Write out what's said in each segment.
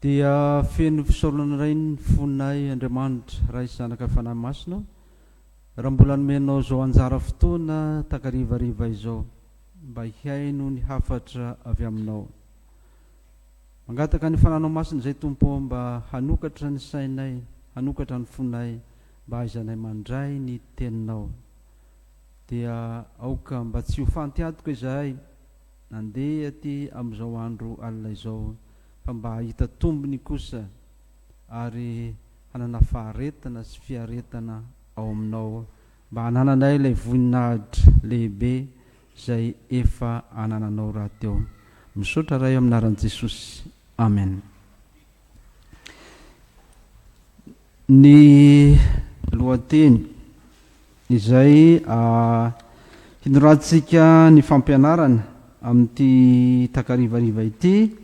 dia feno fisaolana iray ny fonay Andriamanitra raha izanaka fanahy masina raha mbola nomenao zao anjara fotoana takarivariva izao mba hiaino ny hafatra avy aminao. Mangataka ny fananao masina izay tompo mba hanokatra ny sainay, hanokatra ny fonay mba haizanay mandray ny teninao. Dia aoka mba tsy ho fantiadoka izahay nandeha aty amin'izao andro alina izao fa mba hahita tombony kosa ary hanana faharetana sy fiaretana ao aminao mba hanananay ilay voninahitra lehibe izay efa hanananao raha teo. Misaotra raha eo amin'ny anaran'i Jesosy. Amen. Ny lohateny izay hinoratsika ny fampianarana amin'ity takarivariva ity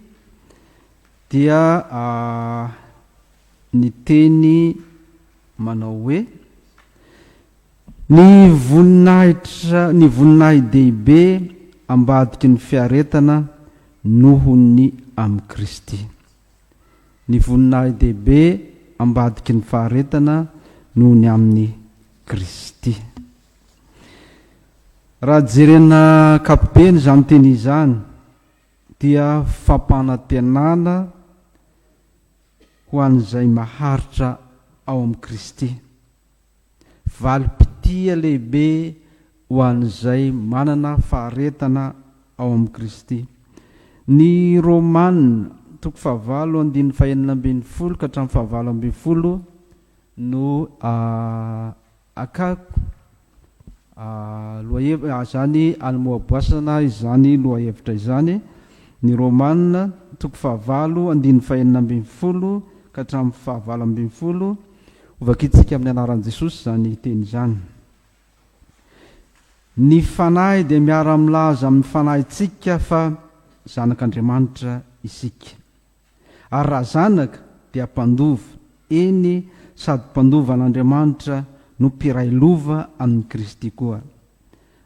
dia ny teny manao hoe ny voninahitra dehibe ambadiky ny fiaretana noho ny amin'ny Kristy. Ny voninahitra dehibe ambadiky ny faharetana noho ny amin'ny Kristy. Raha jerena kapiteny izany teny izany dia fampanantenana ho an'izay maharitra ao amin'ny Kristy. Valim-pitia lehibe ho an'izay manana faharetana ao amin'ny Kristy. Ny Romanina 9:5-12 ka hatramin'ny 5:12 no akako zany anomoaboasana izany lohahevitra izany. Ny Romanina 9:5-12 ka hatramin'ny 5:12 ovakitsika amin'ny anaran'i Jesosy zany teny izany. Ny fanahy dia miara-milaza amin'ny fanahitsika fa zanak'Andriamanitra isika. Ary raha zanaka dia mpandova, eny sady mpandova an'Andriamanitra no mpiray lova amin'ny Kristy koa.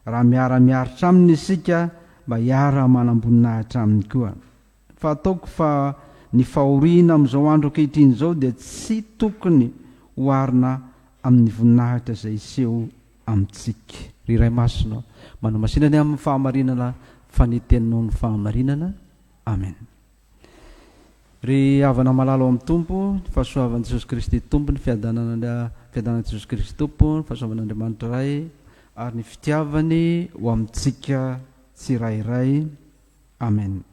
Raha miara-miaritra aminy isika mba hiara-manam-boninahitra aminy koa. Fa ataoko fa ny fahoriana amin'izao andro ankehitriny izao dia tsy tokony hoarina amin'ny voninahitra izay iseho amintsika. Ry Ray masina manao masinany amin'ny fahamarinana faneteninao ny fahamarinana. Amen. Ry havana malalo amin'ny tompo, fahasoavan'i Jesosy Kristy tompo, ny fiadanana Jesosy Kristy tompo, ny fahasoavan'Andriamanitra ray ary ny fitiavany ho amintsika tsirairay. Amen.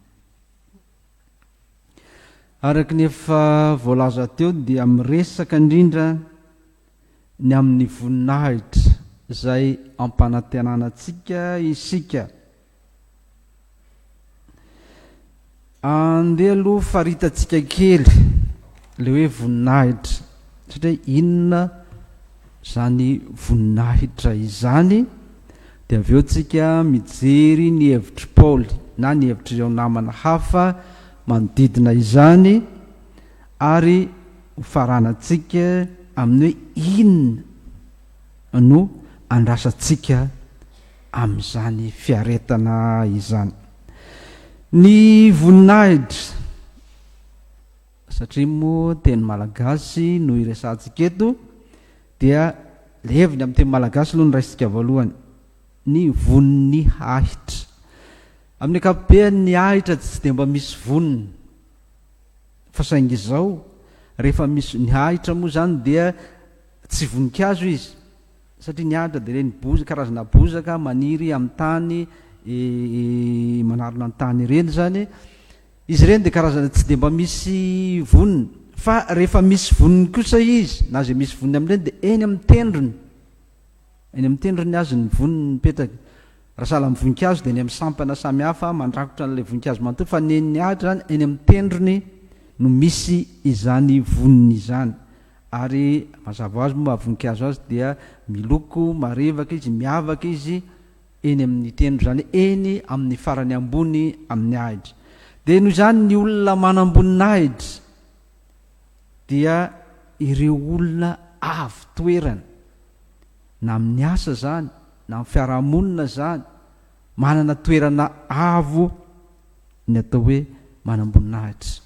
Araka ny efa voalaza teo dia miresaka indrindra ny amin'ny voninahitra izay ampanantenanantsika isika. Andeha aloha faritatsika kely le hoe voninahitra satria inona zany voninahitra izany, dia avy eo tsika mijery ny hevitry Paoly na ny hevitr'ireo namana hafa manodidina izany ary faranantsika amin'ny hoe inona no andrasantsika amin'izany fiaretana izany. Ny voninahitra satria moa teny malagasy no iresantsika eto dia leviny amin'ny teny malagasy aloha ny raisitsika voalohany, ny voniny ahitra. Amin'ny ankapobeny ny ahitra tsy dia mba misy voniny fa saingy izao rehefa misy ny ahitra moa zany dia tsy voninkazo izy satria ny ahitra dia ireny karazana bozaka maniry amin'ny tany manarona ny tany ireny zany. Izy ireny dia karazana tsy dia mba misy voniny fa rehefa misy voniny kosa izy na zay misy voniny amin'ireny dia eny amin'ny tendrony azy ny voniny mipetraka. Raha sahala amin'ny voninkazo dia eny amin'ny sampana samihafa mandrakotra n'ilay voninkazo manontolo, fa ny ahitra zany eny amin'ny tendrony no misy izany voniny izany. Ary mazava azy moa voninkazo azy dia miloko marevaka izy, miavaka izy eny amin'ny tendro zany, eny amin'ny farany ambony amin'ny ahitra. Dia noho izany ny olona manamboninahitra dia ireo olona avo toerana na amin'ny asa zany na amin'ny fiarahamonina zany, manana toerana avo ny atao hoe manamboninahitra.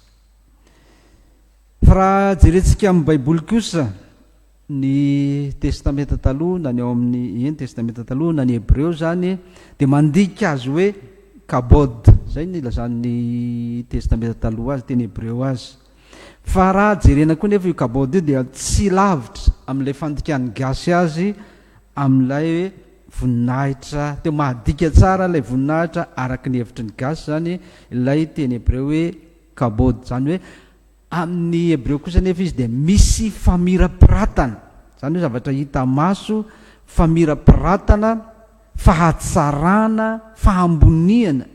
raha jerentsika amin'ny baiboly kosa ny testamenta taloha na ny ao amin'ny testamenta taloha na ny hebreo zany dia mandika azy hoe kabod zay ny ilazan'ny testamenta taloha azy teny hebreo azy fa raha jerena koa nefa io kabod io dia tsy lavitra amin'ilay fandikany gasy azy amin'ilay hoe voninahitra teo mahadika tsara ilay voninahitra araky ny hevitry ny gasy zany ilay teny hebreo hoe kabod zany hoe amin'ny hebreo kosa nefa izy dia misy famirapiratana zany hoe zavatra hita maso famirapiratana fahatsarana fahamboniana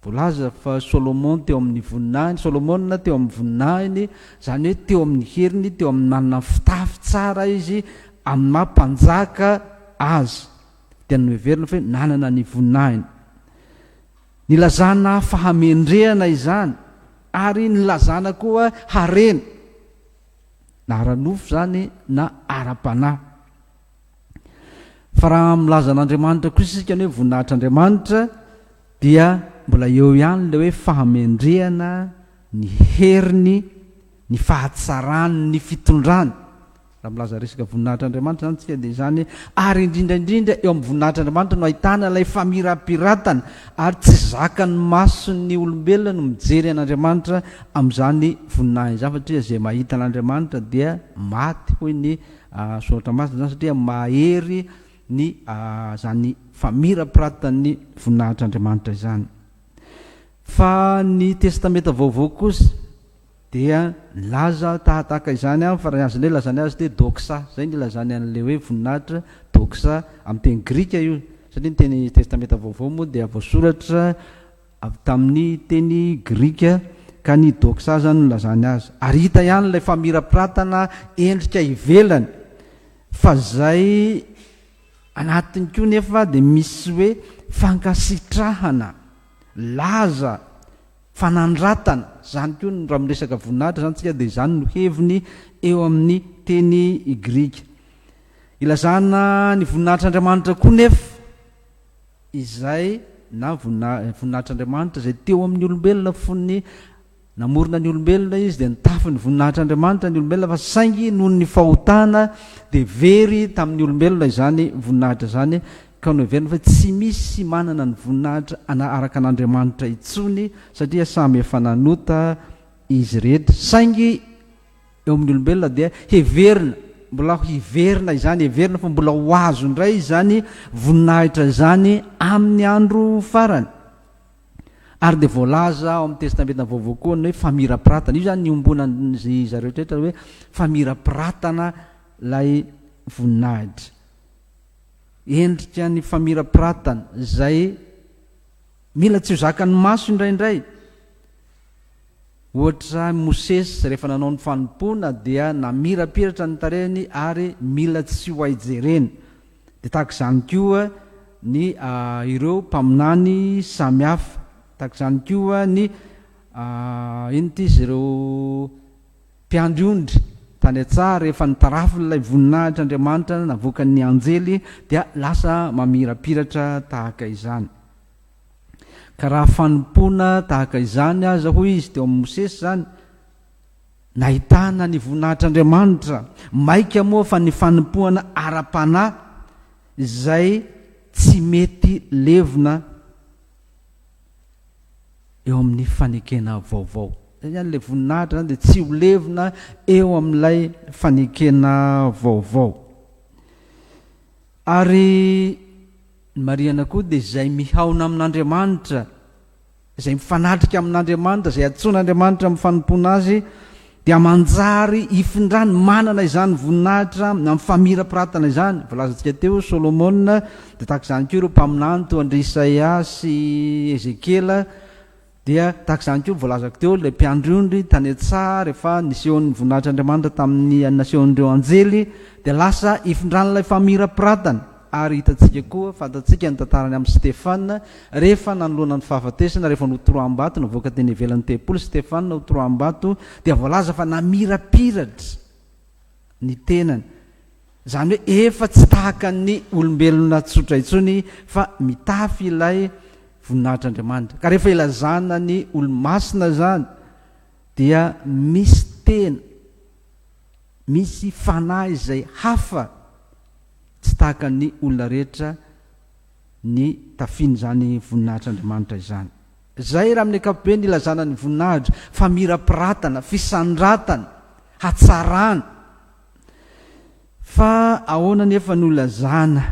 voalaza fa Solomon teo amin'ny voninahiny Solomona teo amin'ny voninahiny zany hoe teo amin'ny heriny teo amin'ny manana fitafy tsara izy amin'ny mampanjaka azy dia noheverina fa nanana ny voninahiny nilazana fahamendrehana izany ary nilazana koa harena na aranofo zany na ara-panahy fa raha milaza an'Andriamanitra kosa isika ny hoe voninahitr'Andriamanitra dia mbola eo ihany le hoe fahamendrehana ny heriny ny fahatsarany ny fitondrany raha milaza resaka voninahitr'Andriamanitra zany tsika dia zany ary indrindraindrindra eo amin'ny voninahitr'Andriamanitra no ahitana ilay famirapiratana ary tsy zakany mason'ny olombelona no mijery an'Andriamanitra amin'izany voninahiny zany satria zay mahita an'Andriamanitra dia maty hoy ny soratra masina zany satria mahery ny zany famirapiratany voninahitr'Andriamanitra izany fa ny testamenta vaovao kosa dia laza tahaka izany fa raha azy hoe lazany azy dia doxa zay ny lazany an'le hoe voninahitra doxa amin'ny teny grika io satria ny teny testamenta vaovao moa dia voasoratra avy tamin'ny teny grika ka ny doxa zany no lazany azy ary hita ihany ilay famirapiratana endrika ivelany fa zay anatiny koa nefa dia misy hoe fankasitrahana laza fanandratana zany koa raha miresaka voninahitra zany tsika dia zany no heviny eo amin'ny teny grika ilazana ny voninahitr'Andriamanitra koa nefa izay na voninahitr'Andriamanitra zay teo amin'ny olombelona fon'ny namorona ny olombelona izy dia nitafy ny voninahitr'Andriamanitra ny olombelona fa saingy noho ny fahotana dia very tamin'ny olombelona izany voninahitra zany ka no heverina fa tsy misy manana ny voninahitra araka an'Andriamanitra itsony satria samy efa nanota izy rehetra saingy eo amin'ny olombelona dia heverina mbola hiverina izany heverina fa mbola ho azo indray izany voninahitra zany amin'ny andro farany ary dia voalaza ao amin'ny testamenta vaovao koa ny hoe famirapiratana io zany niombonany zareo rehetra hoe famirapiratana lay voninahitra endrika ny famirapiratana zay mila tsy ho zakany maso indraindray ohatra Mosesy rehefa nanao ny fanompoana dia namirapiratra ny tarehiny ary mila tsy ho haijerena dia tahaka izany koa ny ireo mpaminany samihafa tahaka izany koa ny inty izy ireo mpiandriondry tany a-tsara rehefa nitarafilay voninahitr'Andriamanitra navoakan'ny anjely dia lasa mamirapiratra tahaka izany ka raha fanompoana tahaka izany aza hoy izy teo amin'ny Mosesy zany nahitana ny voninahitr'Andriamanitra maika moa fa ny fanompoana ara-panahy izay tsy mety levina eo amin'ny fanekena vaovao zay zany le voninahitra zany dia tsy ho levina eo amin'ilay fanekena vaovao ary ny mariana koa dia izay mihaona amin'Andriamanitra izay mifanatrika amin'Andriamanitra izay antsoin'Andriamanitra amin'ny fanompoana azy dia manjary hifindrany manana izany voninahitra amin'ny famirapiratana izany voalazantsika teo Solomona dia tahaka izany koa ireo mpaminany toa andry Isaia sy Ezekela dia tahaka izany koa voalazako teo ilay mpiandriondry tany a-tsara rehefa nisehon'ny voninahitr'Andriamanitra tamin'ny nasehon'ireo anjely dia lasa hifindrany ilay famirapiratana ary hitantsika koa fantatsika ny tantarany amin'ny Stefana rehefa nanoloana ny fahafatesana rehefa notoroam-bato navoaka teny ivelan'ny tempolo Stefana notoroam-bato dia voalaza fa namirapiratra ny tenany zany hoe efa tsy tahaka ny olombelona tsotra intsony fa mitafy ilay voninahitr'Andriamanitra ka rehefa ilazana ny olo-masina zany dia misy tena, misy fanahy izay hafa tsy tahaka ny olona rehetra ny tafiny zany voninahitr'Andriamanitra izany. Zay raha amin'ny ankapobeny ny ilazana ny voninahitra, famirapiratana, fisandratana, hatsarana. Fa ahoana nefa ny ilazana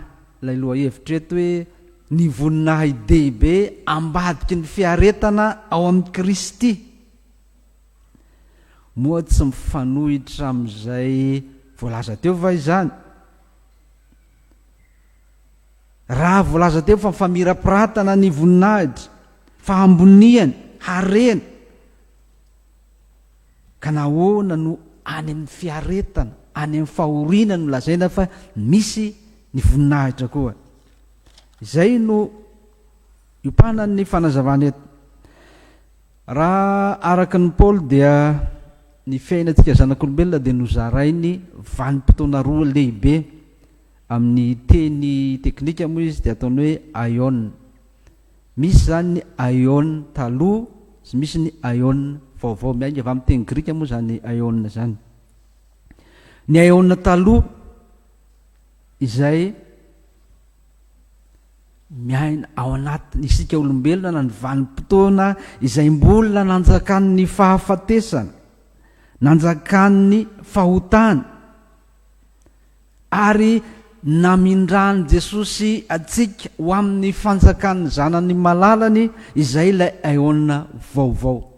ilay lohahevitra eto hoe ny voninahy dehibe ambadiky ny fiaretana ao amin'ny Kristy? Moa tsy mifanohitra amin'izay voalaza teo va izany? Raha voalaza teo fa famirapiratana ny voninahitra, fahamboniany, harena, ka nahoana no any amin'ny fiaretana, any amin'ny fahoriana no lazaina fa misy ny voninahitra koa? Izay no iopana ny fanazavana eto. Raha araka ny Paoly dia ny fiainantsika zanak'olombelona dia nozarainy vanim-potoana roa lehibe. Amin'ny teny teknika moa izy dia ataony hoe aion. Misy zany ny aion taloha sy misy ny aion vaovao. Miainga avy amin'ny teny grika moa zany aion zany. Ny aion taloha izay miaina ao anatiny isika olombelona na ny vanim-potoana izay mbola nanjakan'ny fahafatesana, nanjakan'ny fahotana, ary namindrany Jesosy atsika ho amin'ny fanjakan'ny zanany malalany, izay ilay aiona vaovao.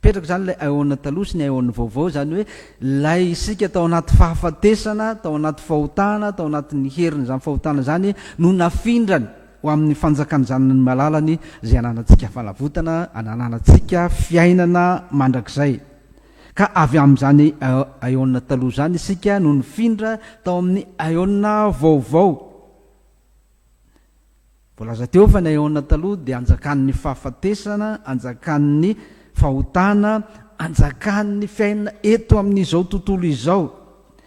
Petraka zany ilay aiona taloha sy ny aiona vaovao, zany hoe lay isika tao anaty fahafatesana, tao anaty fahotana, tao anatin'ny heriny zany fahotana zany no nafindrany ho amin'ny fanjakan'ny zanany malalany, zay ananantsika fahalavotana, ananantsika fiainana mandrakizay. Ka avy amin'izany aiona taloha zany isika no nifindra tao amin'ny aiona vaovao. Voalaza teo fa ny aiona taloha dia anjakan'ny fahafatesana, anjakan'ny fahotana, anjakan'ny fiainana eto amin'izao tontolo izao.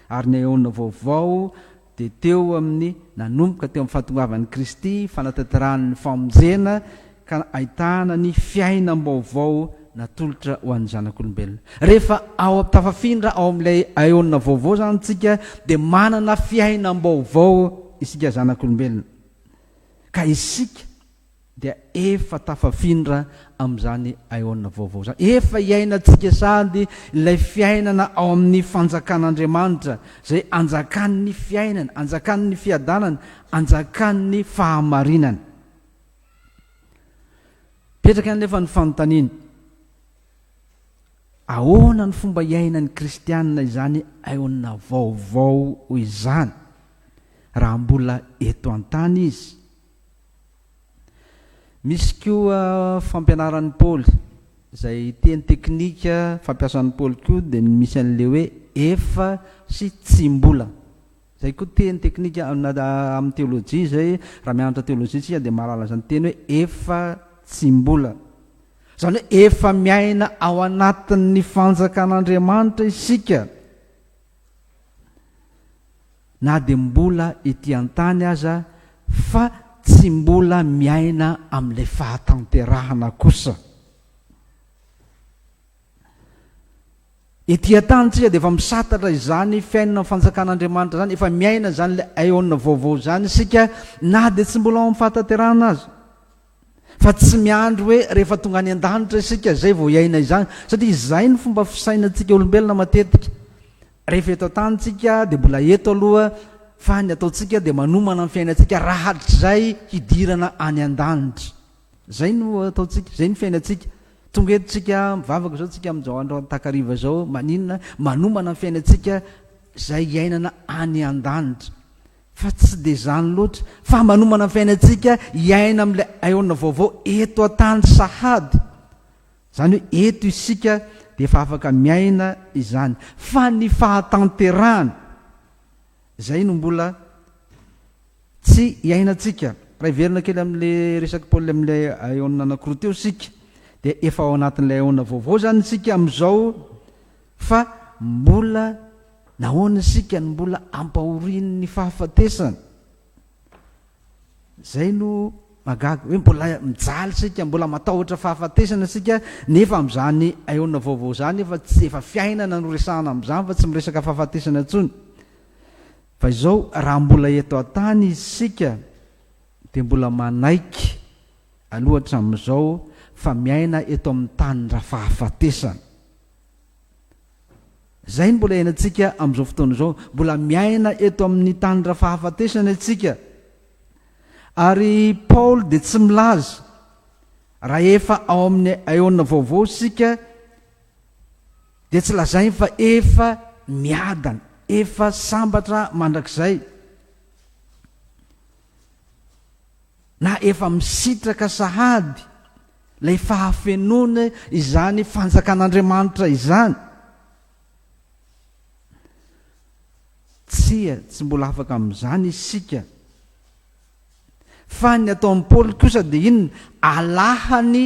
Ary ny aiona vaovao dia teo amin'ny nanomboka teo amin'ny fahatongavan'i Kristy, fanatanterahany famonjena, ka ahitana ny fiainam-baovao natolotra ho an'ny zanak'olombelona. Rehefa ao tafafindra ao amin'ilay aiona vaovao zany tsika dia manana fiainam-baovao isika zanak'olombelona. Ka isika dia efa tafafindra amin'izany aiona vaovao zany. Efa iainantsika sady ilay fiainana ao amin'ny fanjakan'Andriamanitra, zay anjakan'ny fiainana, anjakan'ny fiadanana, anjakan'ny fahamarinana. Petraka nefa ny fanontaniana, ahoana ny fomba iainan'ny kristianina izany aiona vaovao hoy izany raha mbola eto an-tany izy? Misy koa fampianaran'ny Paoly, izay teny teknika fampiasan'ny Paoly koa dia misy an'le hoe efa sy tsy mbola. Zay koa teny teknika amin'ny teolojia, zay raha mianatra teolojia tsika dia mahalala zany teny hoe efa tsy mbola. Zany hoe efa miaina ao anatin'ny fanjakan'Andriamanitra isika, na dia mbola ety an-tany aza, fa tsy mbola miaina amin'ilay fahatanterahana kosa. Ety an-tany tsika dia efa misatatra izany fiainana amin'ny fanjakan'Andriamanitra zany, efa miaina zany ilay aiona vaovao zany isika, na dia tsy mbola ao amin'ny fahatanterahana aza. Fa tsy miandro hoe rehefa tonga any an-danitra isika zay vao iaina izany, satria izay ny fomba fisainantsika olombelona matetika. Rehefa eto an-tanitsika dia mbola eto aloha, fa ny ataontsika dia manomana amin'ny fiainantsika raha hatrizay hidirana any an-danitra. Zay no ataontsika, zay ny fiainantsika. Tonga etontsika mivavaka zao tsika amin'izao andro takariva zao, maninona manomana amin'ny fiainantsika zay iainana any an-danitra. Fa tsy dia zany loatra, fa manomana amin'ny fiainantsika iaina amin'ilay aiona vaovao eto an-tany sahady. Zany hoe eto isika dia efa afaka miaina izany. Fa ny fahatanterahana, zay no mbola tsy iainantsika. Raha iverina kely amin'ilay resaky Paoly amin'ilay aiona anankiroa teo isika, dia efa ao anatin'ilay aiona vaovao zany isika amin'izao, fa mbola nahoana isika ny mbola ampahorian'ny fahafatesana. Zay no magaga hoe mbola mijaly sika, mbola matahotra fahafatesana sika, nefa am'izany aona vaovao zany efa fiainana no resahana am'izany fa tsy miresaka fahafatesana ntsony. Fa izao raha mbola eto an-tany izy sika dia mbola manaiky alohatra amin'izao fa miaina eto amin'ny tanindra fahafatesana. Zay mbola iainantsika amin'izao fotoana izao, mbola miaina eto amin'ny tanindra fahafatesana atsika. Ary Paoly dia tsy milaza raha efa ao amin'ny aona vaovao sika dia tsy lazainy fa efa miadana, efa sambatra mandrakizay, na efa misitraka sahady lay fahafenona izany fanjakan'Andriamanitra izany. Tsy mbola afaka amin'izany isika. Fa ny atao amin'ny Paoly kosa dia inona? Alahany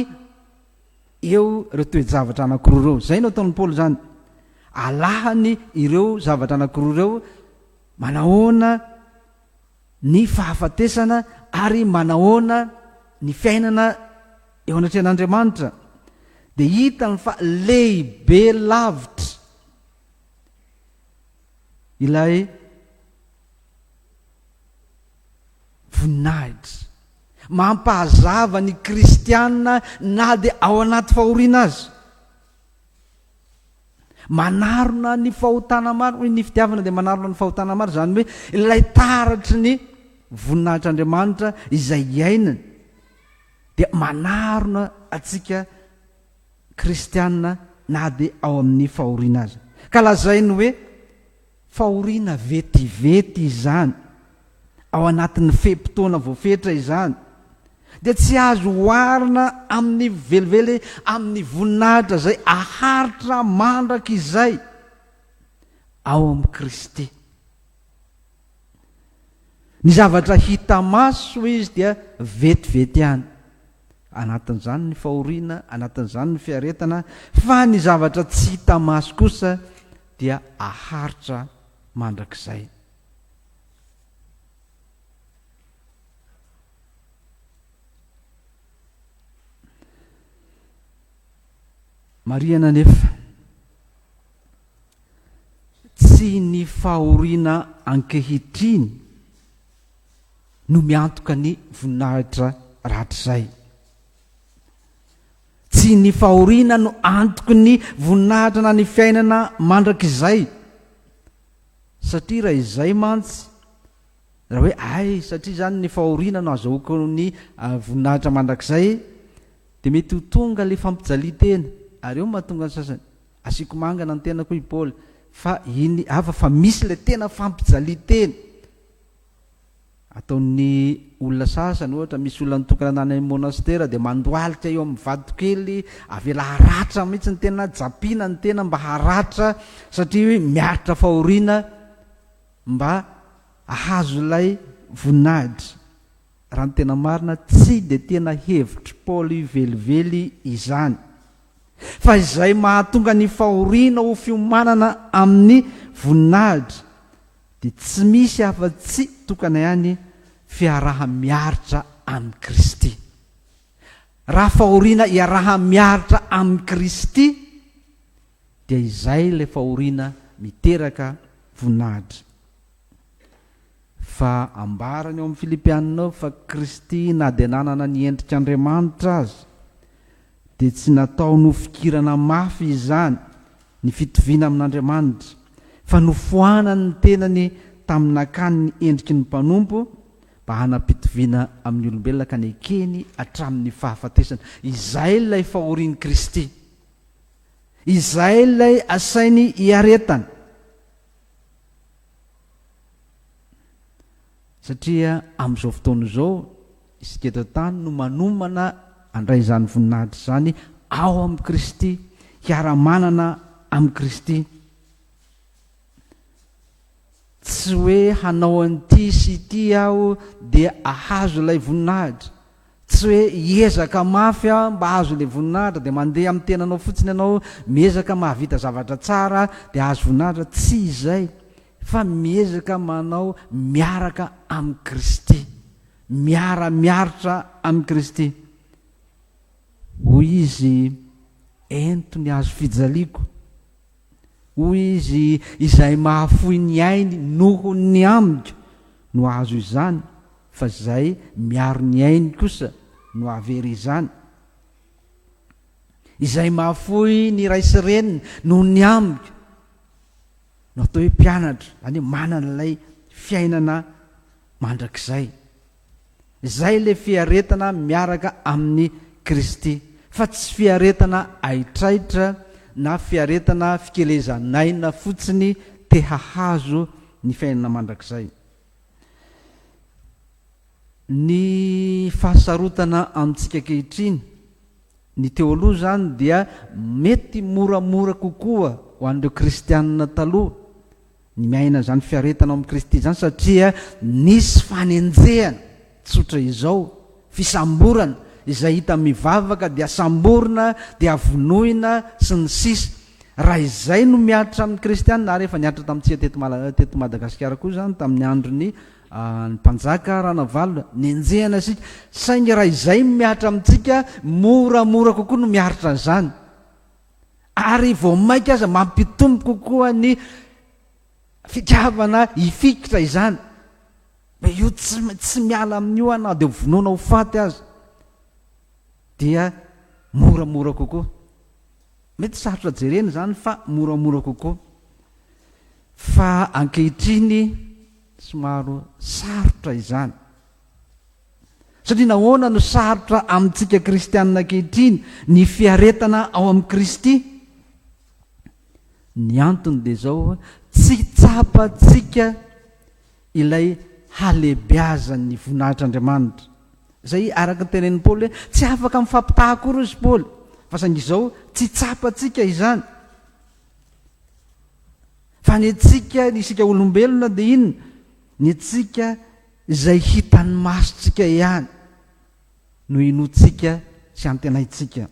eo ireo toe-javatra anankiroa ireo. Zay no ataon'ny Paoly zany. Alahany ireo zavatra anankiroa ireo, manahoana ny fahafatesana ary manahoana ny fiainana eo anatrehan'Andriamanitra. Dia hitany fa lehibe lavitra ilay voninahitra mampahazava ny kristianina na dia ao anaty fahoriana azy, manarona ny fahotana maro. Ny fitiavana dia manarona ny fahotana maro, zany hoe ilay taratry ny voninahitr'Andriamanitra izay iainana dia manarona atsika kristianina na dia ao amin'ny fahoriana azy. Ka lazainy hoe fahoriana vetivety izany, ao anatin'ny fehim-potoana voafetra izany, dia tsy azo oharina amin'ny velively, amin'ny voninahitra zay aharitra mandraka izay ao amin'ny Kristy. Ny zavatra hita maso izy dia vetivety ihany. Anatin'izany ny fahoriana, anatin'izany ny fiaretana, fa ny zavatra tsy hita maso kosa dia aharitra mandrakizay. Mariana nefa tsy ny fahoriana ankehitriny no miantoka ny voninahitra ratrizay. Tsy ny fahoriana no antoky ny voninahitra na ny fiainana mandrakizay. Satria raha izay mantsy, raha hoe ay satria zany ny fahoriana no azahoako ny voninahitra mandrakizay, dia mety ho tonga le fampijalia-tena. Ary eo mahatonga ny sasany asiako mangana ny tena koa i Paoly, fa iny fa misy le tena fampijalia-tena ataon'ny olona sasany. Ohatra misy olona nitokana any monastera dia mandoalika eo amin'ny vadokely, avela haratra mihitsy ny tena, japiana ny tena mba haratra, satria hoe miaritra fahoriana mba ahazo ilay voninahitra. Raha ny tena marina, tsy dia tena hevitry Paoly velively izany, fa izay mahatonga ny fahoriana ho fiomanana amin'ny voninahitra dia tsy misy afa-tsy tokana ihany fiaraha miaritra amin'ny Kristy. Raha fahoriana iaraha miaritra amin'ny Kristy dia izay ilay fahoriana miteraka voninahitra. Fa ambarany eo amin'ny Filipianina fa Kristy na dia nanana ny endrik'Andriamanitra azy dia tsy natao no fikirana mafy izany ny fitoviana amin'Andriamanitra, fa nofohanany ny tenany tamin'akany ny endriky ny mpanompo mba hanam-pitoviana amin'ny olombelona ka ny ekeny hatramin'ny fahafatesana. Izay ilay fahorian'i Kristy, izay ilay asainy hiaretana. Satria amin'izao fotoana izao isika eto an-tany no manomana andray izany voninahitra izany ao amin'ny Kristy, hiara-manana amin'ny Kristy. Tsy hoe hanao an'ity sy ity aho dia ahazo ilay voninahitra, tsy hoe hiezaka mafy aho mba ahazo ilay voninahitra dia mandeha amin'ny tenanao fotsiny ianao, miezaka mahavita zavatra tsara dia ahazo voninahitra. Tsy izay, fa miezaka manao miaraka amin'ny Kristy, miaramiaritra amin'ny Kristy. Hoy izy ento ny azo fijaliako, hoy izy izay mahafoy ny ainy noho ny amiko no azo izany, fa izay miaro ny ainy kosa no avery izany. Izay mahafoy ny ray sy reniny noho ny amiko no atao hoe mpianatra, zany hoe manana ilay fiainana mandrakizay. Izay le fiaretana miaraka amin'ny Kristy, fa tsy fiaretana aitraitra na fiaretana fikelezanaina fotsiny te hahazo ny fiainana mandrakizay. Ny fahasarotana amintsika ankehitriny, ny teo aloha zany dia mety moramora kokoa ho an'ireo kristianina taloha ny miaina zany fiaretana amin'ny Kristy zany, satria nisy fanenjehana tsotra izao, fisamborana izay hita mivavaka dia samborina dia avonoina sy ny sisa. Raha izay no miatra amin'ny kristianina, ary efa niatra tamintsika teto Madagasikara koa zany tamin'ny androny ny mpanjaka Ranavalona, nenjehana sika, saingy raha izay miatra amintsika moramora kokoa no miaritra zany, ary vao maika aza mampitombo kokoa ny fitiavana hifikitra izany. Io tsy miala amin'io ana dia vonoana ho faty azy, dia moramora kokoa. Mety sarotra jerena zany fa moramora kokoa. Fa ankehitriny somaro sarotra izany, satria nahoana no sarotra amintsika kristianina ankehitriny ny fiaretana ao amin'ny Kristy? Ny antony dia zao: tsy tsapatsika ilay halebiazan'ny voninahitran'Andriamanitra. Zay araka ny tenenin'i Paoly hoe tsy afaka mifampitaha akory izy Paoly, fa saingy izao tsy tsapatsika izany. Fa ny antsika, ny isika olombelona dia inona? Ny antsika izay hitan'ny masontsika ihany no inotsika sy antenaitsika.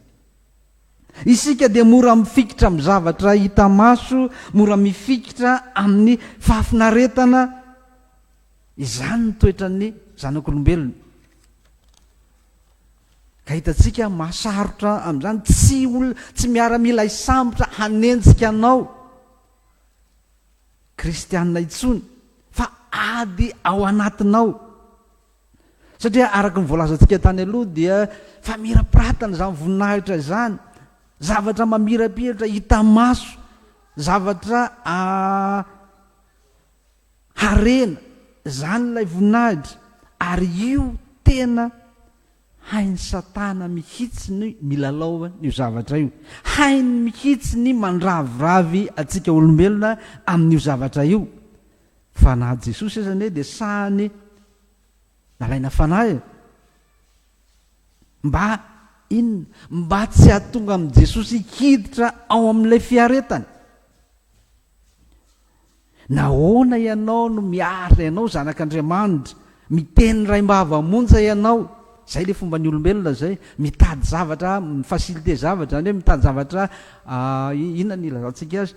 Isika dia mora mifikitra amin'ny zavatra hita maso, mora mifikitra amin'ny fahafinaretana. Izany ny toetran'ny zanak'olombelona. Ka hitantsika mahasarotra amin'izany, tsy miara-mila hisambotra hanenjika anao kristianina intsony, fa ady ao anatinao. Satria araka ny voalazantsika tany aloha dia fa mirapiratana izany voninahitra izany, zavatra mamirapiratra hita maso, zavatra harena, zany ilay voninahitra. Ary io tena hainy Satana mihitsy ny milalao io zavatra io, hainy mihitsy ny mandraviravy atsika olombelona amin'io zavatra io. Fa na Jesosy zany dia sahany nalaina fanahy mba inona? Mba tsy hahatonga amin'ny Jesosy hiditra ao amin'ilay fiaretany. Nahoana ianao no miaritra ianao zanak'Andriamanitra, miteny raim-bava-monja ianao? Zay le fomba ny olombelona zay, mitady zavatra, mifasilite zavatra, zany hoe mitady zavatra inona ny ilazantsika azy,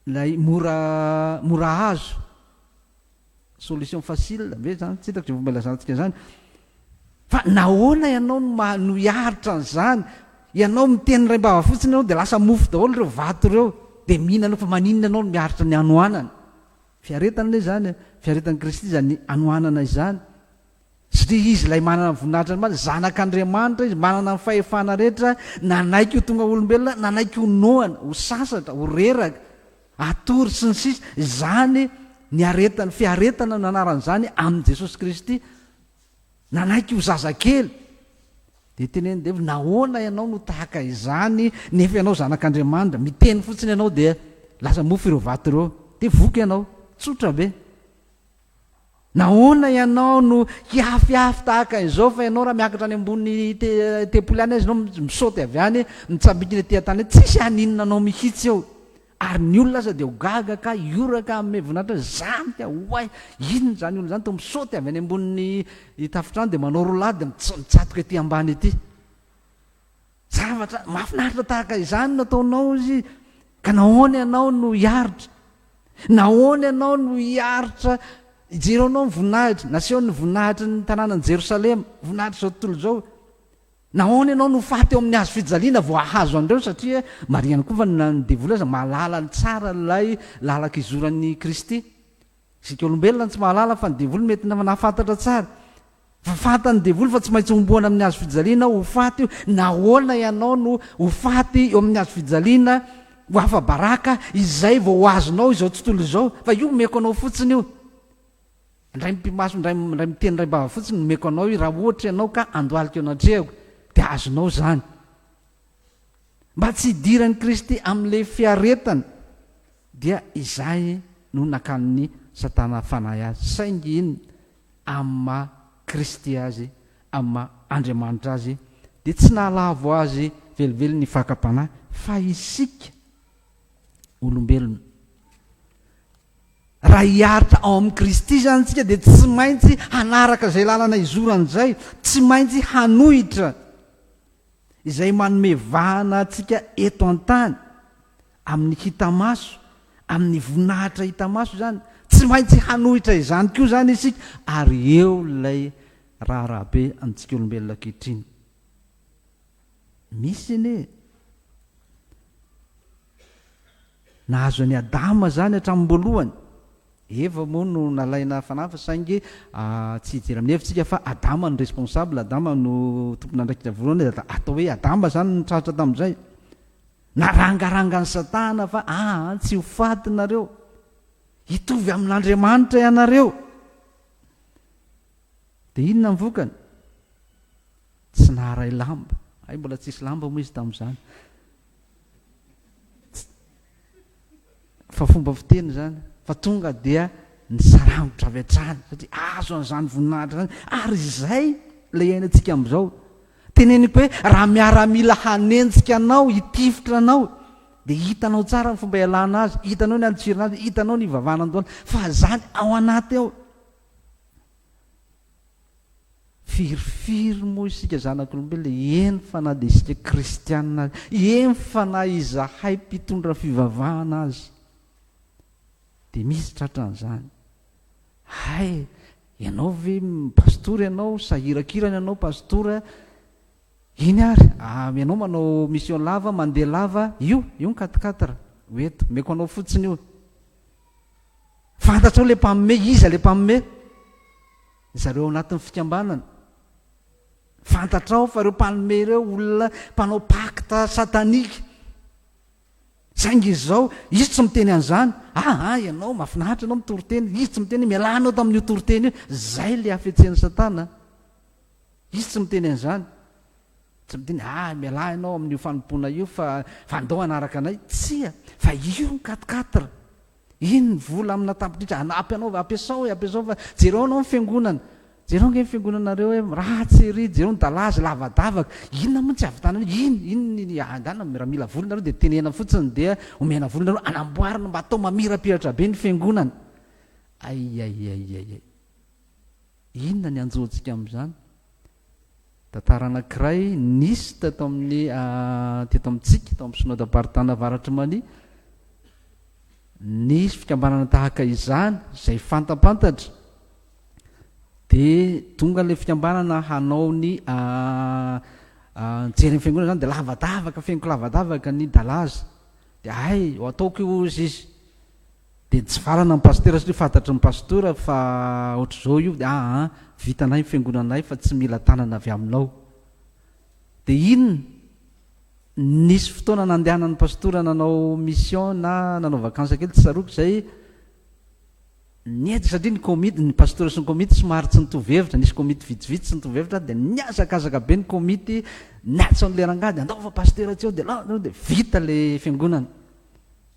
ilay mora azo, solution facile ve zany, tsy hitako zay fomba ilazantsika zany. Fa nahoana ianao no hiaritra an'izany? Ianao miteny raim-bava fotsiny ianao dia lasa mofo daholo ireo vato ireo, dia mihinana fa maninona ianao no miaritra ny anohanana? Fiaretana ilay zany, fiaretan'i Kristy zany anohanana izany. Satria izy ilay manana voninahitra Andriamanitra, zanak'Andriamanitra izy, manana ny fahefana rehetra, nanaiky ho tonga olombelona, nanaiky ho noana, ho sasatra, ho reraka, atory sy ny sisa. Zany ny aretana, fiaretana no anaran'izany amin'ny Jesosy Kristy, nanaiky ho zazakely. Dia teneny Devy, nahoana ianao no tahaka izany nefa ianao zanak'Andriamanitra? Miteny fotsiny ianao dia lasa mofo ireo vato ireo, dia voky ianao, tsotra be. Nahoana ianao no hiafiafy tahaka izao, fa ianao raha miakatra any ambony tempoly any azy, ianao misaoty avy any mitsambikina ety an-tany, tsisy haninona anao mihitsy eo. Ary ny olona aza dia ho gaga ka ioraka amin'ny voninahitra, zany ka hoay, inona zany olona zany, to misaoty avy any ambony tafitrano dia manao rolady dia mitsatoka ety ambany ety. Zavatra mahafinaritra tahaka izany nataonao izy. Ka nahoana ianao no hiaritra? Nahoana ianao no hiaritra ijeronao ny voninahitra naseho ny voninahitry ny tanànany Jerosalema, voninahitra zao tontolo zao. Nahoana ianao no faty eo amin'ny hazo fijaliana vao ahazo andreo, satria mariany koa fa nydevoly aza mahalala ny tsara lay lalaka izoran'ny Kristy. Isika olombelona tsy mahalala fa ny devoly mety nahafantatra tsara. Fa fantany devoly fa tsy maintsy homboana amin'ny hazo fijaliana ho faty io. Nahoana ianao no ho faty eo amin'ny hazo fijaliana ho hafa baraka izay vao ho azonao izao tontolo izao, fa io meko anao fotsiny io. Ndray mpimaso ndray miteny ndray mbava fotsiny meko anao io, raha ohatra ianao ka andohalika eo anatrehako dia azonao zany. Mba tsy hidiran'ny Kristy amin'ilay fiaretana dia izay no nakan'ny Satana fanahy azy. Saingy iny amin'ny maha Kristy azy, amin'ny maha Andriamanitra azy dia tsy nahalavo azy velively ny fakapanahy, fa isika olombelona raha hiaritra ao amin'ny Kristy zany tsika dia tsy maintsy hanaraka izay lalana izoran'izay, tsy maintsy hanohitra izay manome vahana atsika eto an-tany amin'ny hita-maso, amin'ny voninahitra hita-maso zany, tsy maintsy hanohitra izany koa zany isika, ary eo ilay raharabe antsika olombelona ankehitriny. Misy ine nahazo any Adama zany hatramin'ny Eva moa no nalaina fanafa, saingy tsy hijery amin'ny hevitsika fa Adama no responsable, Adama no tompona andraikitra voalohany, atao hoe Adama zany nitratra tamin'izay. Narangaranga ny Satana fa tsy ho faty nareo, hitovy amin'Andriamanitra ianareo. Dia inona ny vokany? Tsy naharay lamba. Mbola tsisy lamba moa izy tamin'izany. Fa fomba fiteny zany, fa tonga dia nisarangotra avy hatrany, satria azo an'izany voninahitra zany, ary izay ilay iainantsika amin'izao. Teneniko hoe raha miaramila hanenjika anao, hitifitra anao, dia hitanao tsara ny fomba ialana azy, hitanao ny alitsirina azy, hitanao ny ivavahana andohana, fa zany ao anaty ao. Firifiry moa isika zanak'olombelona, eny fa na dia isika kristianina azy, eny fa na izahay mpitondra fivavahana azy, dia misy tratran'izany. Ianao ve pastory, ianao sahirakirana, ianao pastora, iny ary ianao manao mission lava, mandeha lava, io nikatikatara oeto meko anao fotsiny io. Fantatrao le mpagnome, iza le mpagnome? Zareo anatin'ny fikambanana. Fantatrao fa ireo mpagnome ireo olona mpanao pacte satanika. Saingy izao izy tsy miteny an'izany, ianao mahafinaritra ianao mitoriteny, izy tsy miteny mialanao tamin'io toriteny io, zay le hafetsen'ny Satana. Izy tsy miteny an'izany, tsy miteny miala ianao amin'io fanompoana io fa andao anaraka anay, tsia, fa io nikatikatara. Iny ny vola amina tampotritra, anapy anao, ampiasao fa jereo anao ny fiangonana, jereo nge ny fiangonanareo hoe ratsy ery, jereo ny dalazy lavadavaka, inona moa tsy avitanana, iny raha mila volonareo dia tenena fotsiny dia omena volonareo anamboarina mba atao mamirapiratra be ny fiangonana. Inona ny anjoantsika amin'izany? Tantara anankiray nisy teto amintsika, tao amin'ny synodam-paritany avaratry mania, nisy fikambanana tahaka izany izay fantapantatra, dia tonga ilay fikambanana hanao ny jery ny fiangonana zany, dia lavadavaka, fiaingo lavadavaka ny dalazy, dia ho ataoko io izy, dia tsy valana ny pasteur satria fantatry ny pasteur fa ohatr'izao io, dia vitanay ny fiangonanay fa tsy mila tanana avy aminao. Dia inona? Nisy fotoana nandehanan'ny pastora nanao mission na nanao vakansa kely, tsy saroko izay niedy, satria ny pastora sy ny komity somary tsy nitovy hevitra, nisy komity vitsivitsy tsy nitovy hevitra, dia niazakazaka be ny komity, niatso an'ilay rangady, andaova pasteur tsy eo, dia vita le fiangonana,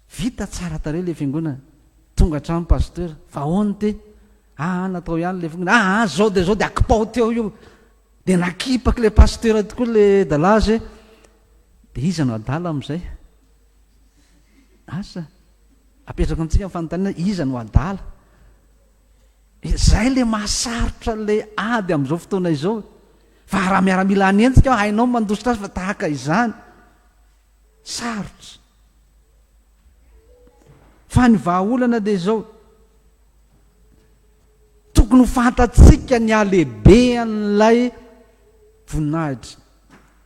vita tsara tare le fiangonana, tonga hatrany pasteur, fa ahoana ty? Natao ihany le fiangonana, zao dia akipao teo io, dia nakipaka le pasteur tokoa le dalazy. Dia iza no adala amin'izay? Asa apetraka amintsika ny fanontaniana, iza no adala? Zay le mahasarotra le ady amin'izao fotoana izao. Fa raha miaramila hanenjika hainao mandositra azy fa tahaka izany, sarotra. Fa ny vahaolana dia izao, tokony ho fantatsika ny alehibe an'ilay voninahitra.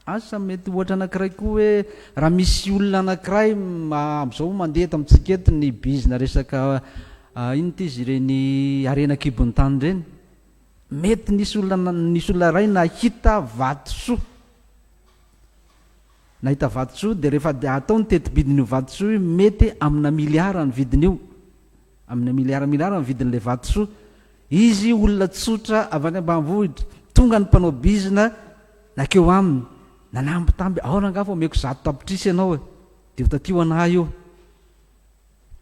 Asa mety ohatra anankiray koa hoe raha misy olona anankiray am'izao mandeha eto amintsika eto ny bizina resaka inty izy ireny arena kibon'ny tany ireny, mety nisy olona ray nahita vatosoa, nahita vatosoa dia rehefa atao ny tetibidin'io vatosoa io mety amina miliara ny vidin'io, amina miliara ny vidin'ilay vatosoa. Izy olona tsotra avy any ambanivohitra, tonga ny mpanao bizina nakeo aminy nanambitamby aoranga fa omeko 100 tapitrisa ianao dia ho tatio anahy io.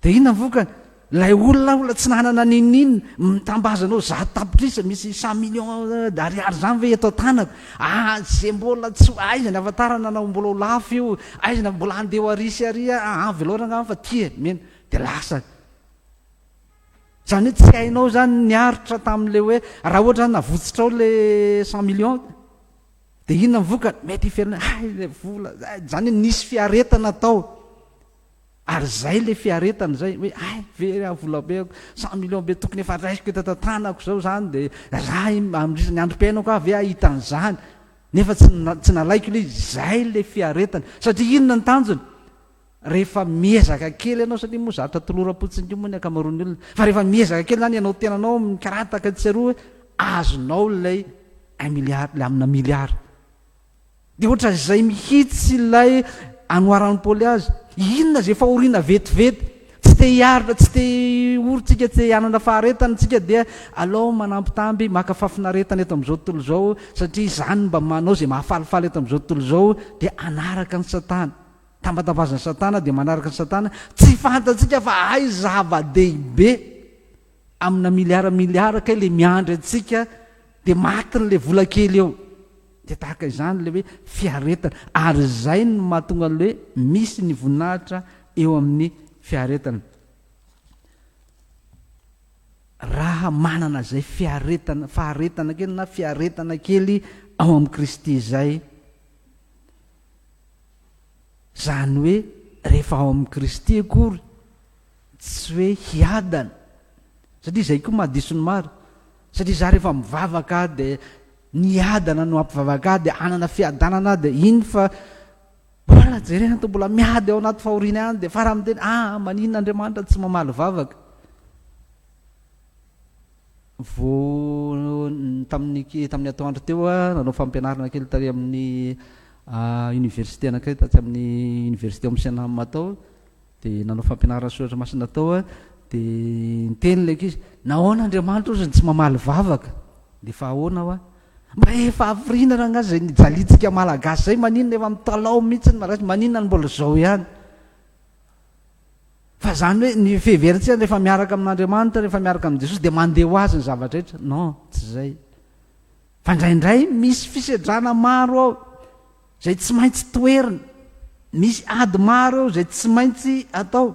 Dia inona vokany? Lay olona tsy nanana ninina mitambazanao 100 tapitrisa misy 100 million d'ariary zany ve eto tanako? Zay mbola tsy aizany afatarana na mbola ho lafo io, aizana mbola andeha ho arisy ary veloranga fa tia mena dia lasa. Zany hoe tsy hainao zany niaritra tamin'le hoe raha ohatra zany navotsitra ao le 100 million dia inona mivokany? Mety iferina le vola zany hoe nisy fiaretana tao. Ary zay le fiaretana zay hoe very vola be 100 million be tokony efa raisiko eto tantanako zao zany dia raha am'risany androm-piainako avy ahitan'izany nefa tsy nalaiko le zay le fiaretana. Satria inona ny tanjony? Rehefa miezaka kely ianao, satria moa zatra toloram-potsiny io moa ny akamaroan'ny olona, fa rehefa miezaka kely zany ianao tenanao mikarataka tseroa azonao lay 1 milliard, le amina miliara. Dia ohatra zay mihitsy ilay anoaran'ny Paoly azy, inona zay fahoriana vetivety, tsy te hiaritra, tsy te orytsika, tsy hanana faharetana tsika dia alao manampitamby maka fafinaretana eto amin'izao tontolo izao, satria izany mba manao zay mahafalifaly eto amin'izao tontolo izao dia anaraka ny Satana, tambatambazan'ny Satana dia manaraka ny Satana. Tsy fantatsika fa ay zava-dehibe amina miliara kay le miandry atsika dia matiny le vola kely eo. Dia tahaka izany le hoe fiaretana, ary zay no mahatonga le hoe misy ny voninahitra eo amin'ny fiaretana. Raha manana zay faharetana kely na fiaretana kely ao amin'ny Kristy zay, zany hoe rehefa ao amin'ny Kristy akory tsy hoe hiadana, satria zay koa mahadiso ny maro. Satria za rehefa mivavaka dia niadana no ampivavaka dia anana fiadanana dia iny fa mbola jerena to mbola miady ao anaty fahoriana any dia fara miteny maninona Andriamanitra tsy mamaly vavaka. Tamin'ny atoandro teo nanao fampianarana kely tary amin'ny université anakay, tatsy amin'ny université Amsterdam atao, dia nanao fampianarana soratra masina tao dia niteny leka izy, nahoana Andriamanitra ozy tsy mamaly vavaka? Dia fa ahoana hoa? Mba efa afrina raha ngazy zay nijalitsika malagasy zay, maninona efa mitalao mihitsy malagasy, maninona ny mbola zao ihany? Fa zany hoe ny fiheverintsika rehefa miaraka amin'Andriamanitra, rehefa miaraka amin'i Jesosy dia mandeha ho azy ny zavatra rehetra. Non, tsy zay. Fa indraindray misy fisedrana maro ao zay tsy maintsy toerina, misy ady maro ao zay tsy maintsy atao.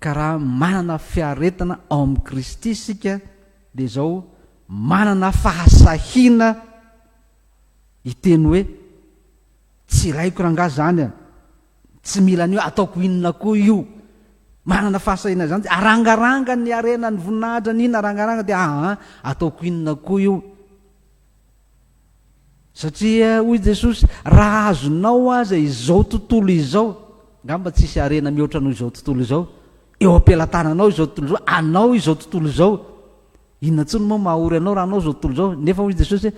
Ka raha manana fiaretana ao amin'ny Kristy isika dia zao manana fahasahina hiteny hoe tsy ilaiko ranga zany tsy mila ny hoe ataoko inona koa io. Manana fahasahina zany, arangaranga ny arena ny voninahitra n'inona arangaranga dia ataoko inona koa io. Satria hoy Jesosy, raha azonao aza izao tontolo izao, ngamba tsisy arena mihoatra noho izao tontolo izao, eo am-pelantananao izao tontolo izao, anao izao tontolo izao, inona tsony moa mahahory anao raha anao izao tontolo izao? Nefa hoy Jesosy hoe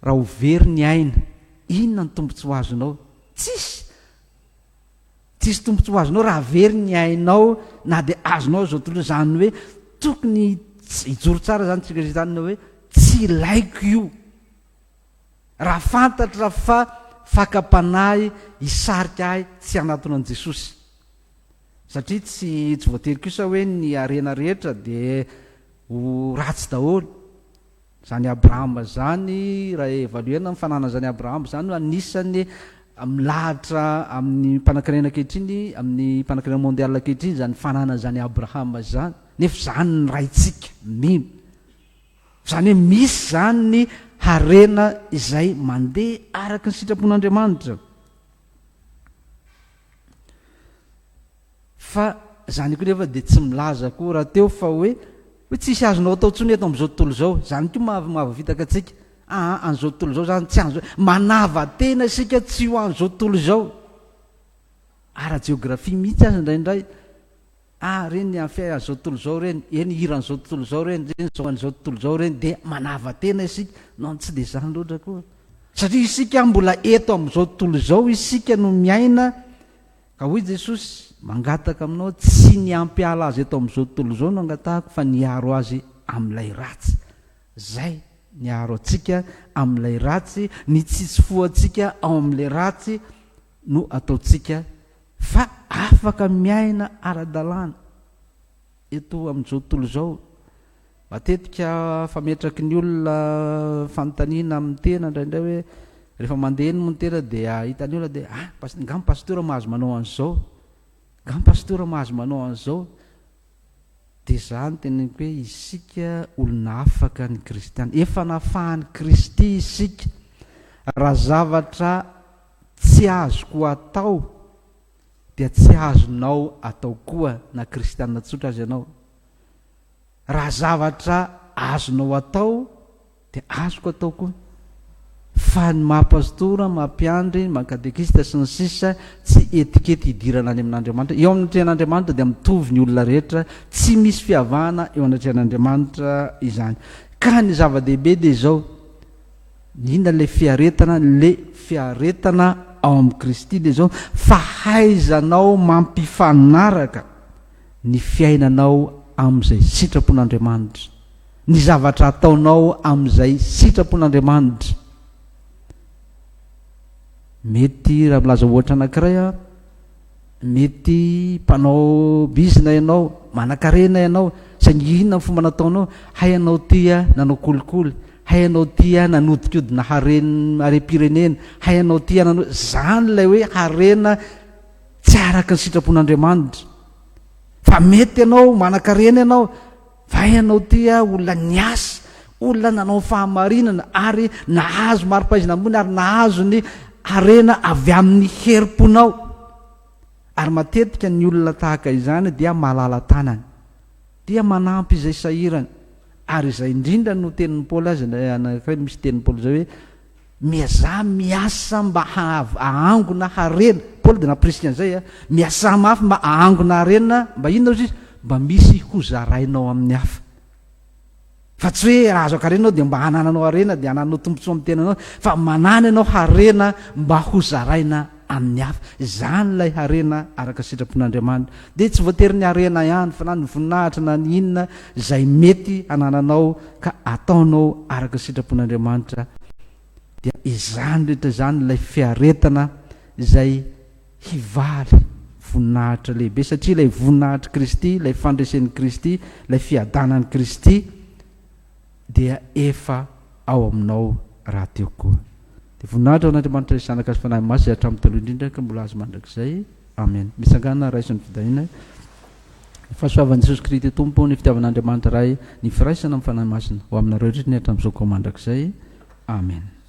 raha ho very ny aina, inona ny tombontsi ho azonao? Tsisy tombontsi ho azonao raha very ny ainao na dia azonao izao tontolo. Zany hoe tokony hijoro tsara zany tsika zany hoe tsy ilaiko io, raha fantatra fa fakapanahy hisarika ahy tsy hanatona an'i Jesosy. Satria tsy voatery kosa hoe ny arena rehetra dia ho ratsy daholo. Zany Abrahama zany, raha evaluena ny fananana zany Abrahama zany no anisany milahatra amin'ny mpanankarena ankehitriny, amin'ny mpanankarena mondial ankehitriny, zany fananana zany Abrahama zany. Nefa zany ny raitsika mino, zany hoe misy zany ny harena izay mandeha araka ny sitrapon'Andriamanitra. Fa zany koa nefa dia tsy milaza koa raha teo fa hoe hoe tsisy azonao atao ntsony eto am'izao tontolo zao zany ko mahavitaka atsika an'izao tontolo zao zany tsy an'zao manava tena isika tsy ho an'izao tontolo zao ara-jeografia mihitsy azy indraindray reny afia an'izao tontolo zao reny eny hiran'izao tontolo zao reny zao an'izao tontolo zao reny de manava tena isika no tsy de zany loatra koa satria isika mbola eto am'izao tontolo zao isika no miaina ka hoy Jesosy mangataka aminao tsy ny ampiala azy eto am'izao tontolo zao no angatahako fa niaro azy am'ilay ratsy zay niaro atsika am'ilay ratsy ny tsisy fo atsika ao am'lay ratsy no ataotsika fa afaka miaina ara-dalàna eto am'izao tontolo zao matetika fametraky ny olona fanontaniana amin'ny tena indraindray hoe rehefa mandeha eny moa ny tena dia hitany olona dia ngamy pastora mahazo manao an'izao ngamy pastora mahazo manao an'izao dia zany teneniko hoe isika olona afaka ny kristiana efa nafahany Kristy isika raha zavatra tsy azoko atao dia tsy azonao atao koa na kristiana tsotra azy ianao raha zavatra azonao atao dia azoko atao koa fa ny mahapastora mampiandry mahakatekista sy ny sisa tsy etikety hidirana any amin'Andriamanitra eo amin'ny trehan'Andriamanitra dia mitovy ny olona rehetra tsy misy fiavahana eo anatrehan'Andriamanitra izany ka ny zava-dehibe dia zao nina le fiaretana ao amin'ny Kristy dia zao fahaizanao mampifanaraka ny fiainanao amin'izay sitrapon'Andriamanitra ny zavatra ataonao amin'izay sitrapon'Andriamanitra mety raha milaza ohatra anankiray mety mpanao bizina ianao manan-karena ianao sanginina ny fomba nataonao hay anao tia nanao kolikoly hay anao tia nanodikodina hare-pirenena hay anao tia nanao zany lay hoe harena tsy araka ny sitrapon'Andriamanitra fa mety ianao manan-karena ianao fa hay anao tia olona niasa olona nanao fahamarinana ary nahazo mari-pahaizana ambony ary nahazo ny harena avy amin'ny herim-ponao ary matetika ny olona tahaka izany dia malala tanana dia manampy izay sahirana ary izay indrindra no tenin'ny Paoly azy anankiray misy tenin'ny Paoly zao hoe miasa mba ahangona harena Paoly dia napriska an'izay miasa mafy mba ahangona harena mba inona izy mba misy hozarainao amin'ny hafa fa tsy hoe azo akarenao dia mba hanananao harena dia hananao tombontsoa amin'ny tenanao fa manana ianao harena mba hozaraina amin'ny hafa zany lay harena araka sitrapon'Andriamanitra dia tsy voatery ny harena ihany fa na ny voninahitra na ny inona izay mety hanananao ka ataonao araka sitrapon'Andriamanitra dia izany rehetra zany lay fiaretana izay hivaly voninahitra lehibe satria lay voninahitra Kristy lay fandresen'ny Kristy lay fiadanan'ny Kristy dia efa ao aminao raha teo koa dia voninahitra ao n'Andriamanitra izanaka azy fanahy masy hatramin'ny taloha indrindra ka mbola azo mandrakizay amen misangana raisiny fidahina fahasoavan'i Jesosy Kristy tompo ny fitiavan'Andriamanitra ray ny firaisana amin'ny fanahy masina ho aminareo indrindra hatramin'izao koa mandrakizay amen